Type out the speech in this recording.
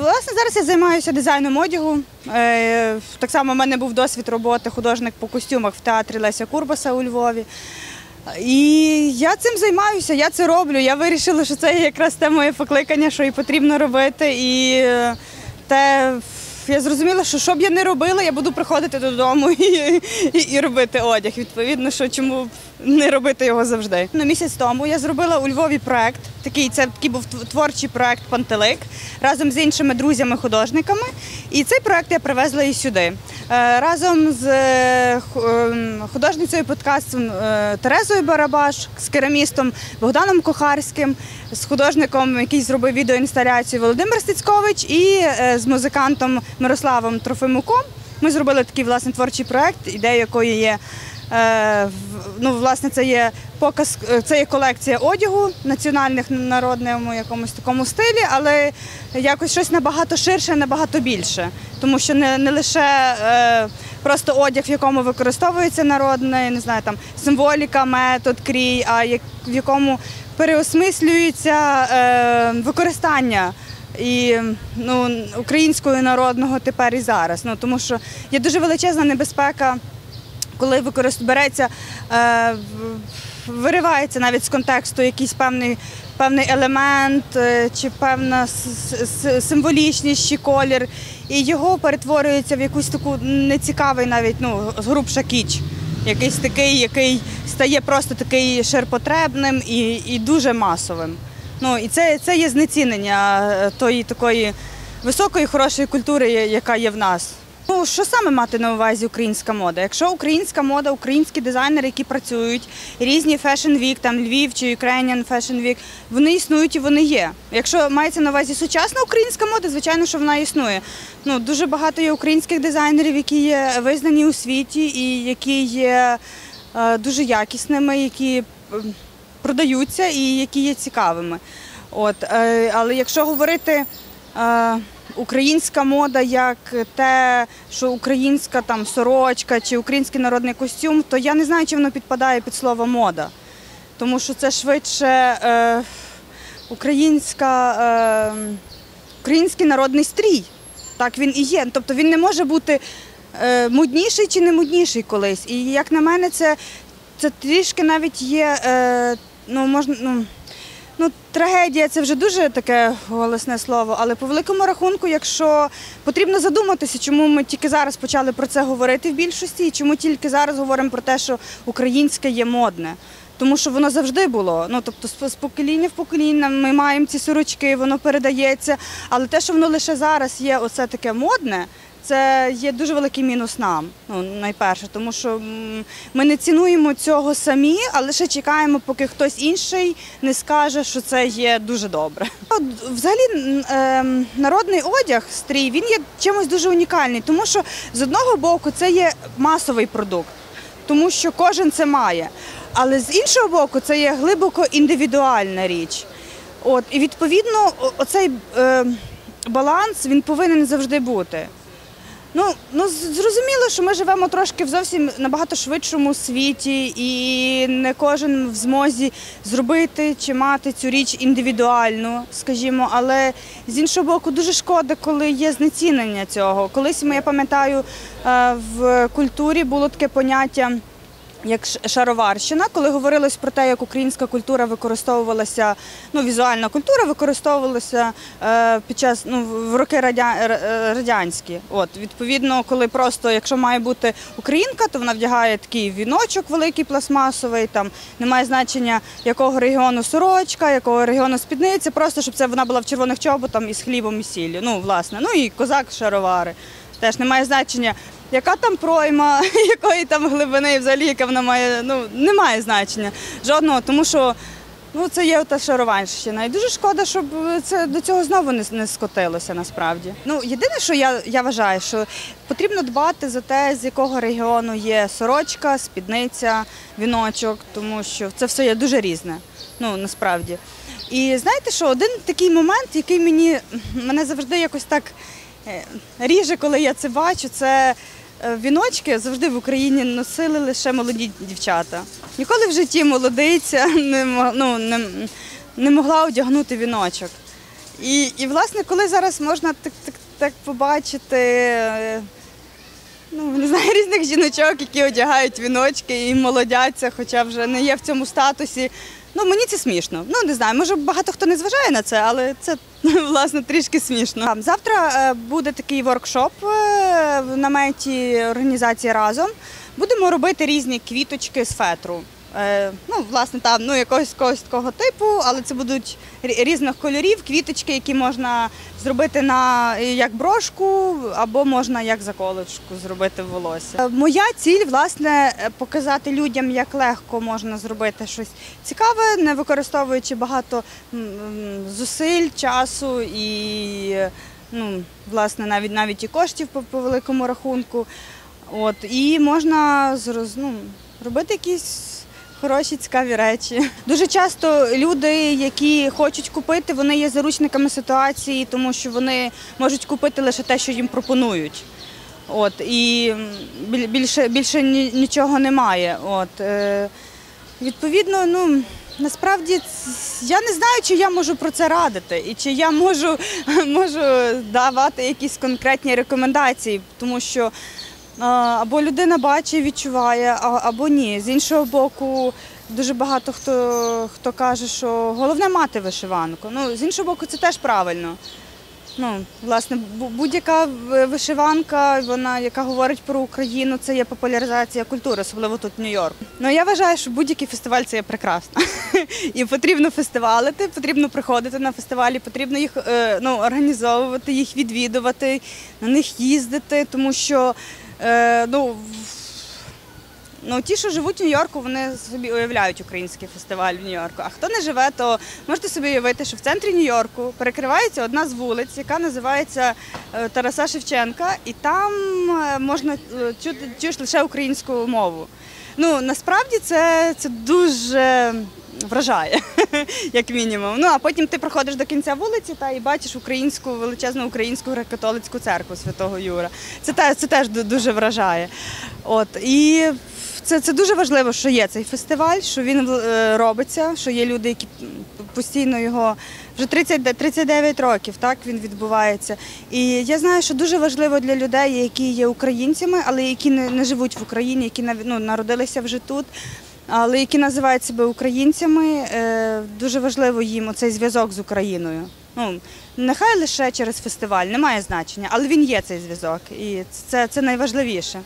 Власне, зараз я займаюся дизайном одягу. Так само в мене був досвід роботи художник по костюмах в театрі Леся Курбаса у Львові. І я цим займаюся, я це роблю. Я вирішила, що це якраз те моє покликання, що і потрібно робити. І я зрозуміла, що б я не робила, я буду приходити додому і робити одяг. Відповідно, що чому не робити його завжди. Місяць тому я зробила у Львові проєкт, це такий був творчий проєкт «Пантелик» разом з іншими друзями-художниками. І цей проєкт я привезла і сюди. Разом з художницею подкасту Терезою Барабаш, з керамістом Богданом Кохарським, з художником, який зробив відеоінсталяцію Володимир Стецькович, і з музикантом Мирославом Трофимуком. Ми зробили такий, власне, творчий проєкт, ідея якої є, власне, це є колекція одягу національних, народному якомусь такому стилі, але якось щось набагато ширше, набагато більше. Тому що не лише просто одяг, в якому використовується народна, не знаю, там, символіка, метод, крій, а в якому переосмислюється використання українського народного тепер і зараз. Тому що є дуже величезна небезпека, коли береться, виривається навіть з контексту якийсь певний елемент, чи певна символічність, чи колір, і його перетворюється в якусь таку нецікавий навіть, згрубша кіч. Якийсь такий, який стає просто такий ширпотребним і дуже масовим. І це є знецінення тої такої високої, хорошої культури, яка є в нас. Що саме мати на увазі українська мода? Якщо українська мода, українські дизайнери, які працюють, різні Fashion Week, там Львів чи Ukrainian Fashion Week, вони існують і вони є. Якщо мається на увазі сучасна українська мода, звичайно, що вона існує. Дуже багато є українських дизайнерів, які є визнані у світі і які є дуже якісними, які продаються і які є цікавими. Але якщо говорити українська мода як те, що українська там сорочка чи український народний костюм, то я не знаю, чи воно підпадає під слово мода. Тому що це швидше український народний стрій. Так він і є. Тобто він не може бути модніший чи не модніший колись. І як на мене, це трішки навіть є, трагедія – це вже дуже таке голосне слово, але по великому рахунку, якщо потрібно задуматися, чому ми тільки зараз почали про це говорити в більшості, і чому тільки зараз говоримо про те, що українське є модне. Тому що воно завжди було, тобто з покоління в покоління ми маємо ці сорочки, воно передається, але те, що воно лише зараз є оце таке модне, це є дуже великий мінус нам, найперше, тому що ми не цінуємо цього самі, а лише чекаємо, поки хтось інший не скаже, що це є дуже добре. Взагалі, народний одяг, стрій, він є чимось дуже унікальний, тому що з одного боку це є масовий продукт, тому що кожен це має, але з іншого боку це є глибоко індивідуальна річ. І відповідно оцей баланс, він повинен завжди бути. Зрозуміло, що ми живемо трошки в зовсім набагато швидшому світі і не кожен в змозі зробити чи мати цю річ індивідуальну, скажімо, але з іншого боку дуже шкода, коли є знецінення цього. Колись, я пам'ятаю, в культурі було таке поняття, як шароварщина, коли говорилось про те, як українська культура використовувалася, візуальна культура використовувалася в роки радянські. Відповідно, коли просто, якщо має бути українка, то вона вдягає такий віночок великий пластмасовий, там немає значення, якого регіону сорочка, якого регіону спідниця, просто щоб вона була в червоних чоботах із хлібом і сіллю, і козак шаровари. Теж немає значення, яка там пройма, якої там глибини, взагалі, яка вона має, немає значення жодного, тому що це є та шароварщина. І дуже шкода, щоб це до цього знову не скотилося, насправді. Єдине, що я вважаю, що потрібно дбати за те, з якого регіону є сорочка, спідниця, віночок, тому що це все є дуже різне, насправді. І знаєте, що один такий момент, який мене завжди якось так ріже, коли я це бачу, це віночки завжди в Україні носили лише молоді дівчата. Ніколи в житті молодиця не могла одягнути віночок. І власне, коли зараз можна так побачити, ну, не знаю, різних жіночок, які одягають віночки і молодяться, хоча вже не є в цьому статусі, ну, мені це смішно. Ну, не знаю, може багато хто не зважає на це, але це, власне, трішки смішно. Завтра буде такий воркшоп в наметі організації «Разом». Будемо робити різні квіточки з фетру. Ну, власне, там, ну, якогось такого типу, але це будуть різних кольорів, квіточки, які можна зробити як брошку, або можна як заколочку зробити в волосся. Моя ціль, власне, показати людям, як легко можна зробити щось цікаве, не використовуючи багато зусиль, часу і, ну, власне, навіть і коштів по великому рахунку. От, і можна робити якісь хороші, цікаві речі. Дуже часто люди, які хочуть купити, вони є заручниками ситуації, тому що вони можуть купити лише те, що їм пропонують. От, і більше нічого немає. От, відповідно, ну, насправді, я не знаю, чи я можу про це радити, і чи я можу давати якісь конкретні рекомендації, тому що або людина бачить, відчуває, або ні. З іншого боку, дуже багато хто каже, що головне мати вишиванку. Ну, з іншого боку, це теж правильно. Ну, власне, будь-яка вишиванка, вона, яка говорить про Україну, це є популяризація культури, особливо тут в Нью-Йорку. Ну, я вважаю, що будь-який фестиваль – це є прекрасно. І потрібно фестивалити, потрібно приходити на фестивалі, потрібно їх організовувати, їх відвідувати, на них їздити, тому що ті, що живуть в Нью-Йорку, вони собі уявляють український фестиваль в Нью-Йорку. А хто не живе, то можете собі уявити, що в центрі Нью-Йорку перекривається одна з вулиць, яка називається Тараса Шевченка, і там можна чуєш лише українську мову. Ну, насправді це дуже вражає, як мінімум. Ну, а потім ти проходиш до кінця вулиці і бачиш величезну українську греко-католицьку церкву Святого Юра. Це теж дуже вражає. От, і це дуже важливо, що є цей фестиваль, що він робиться, що є люди, які постійно його, вже 39 років так, він відбувається. І я знаю, що дуже важливо для людей, які є українцями, але які не живуть в Україні, які народилися вже тут, але які називають себе українцями, дуже важливо їм оцей зв'язок з Україною. Ну, нехай лише через фестиваль, немає значення, але він є цей зв'язок, і це найважливіше.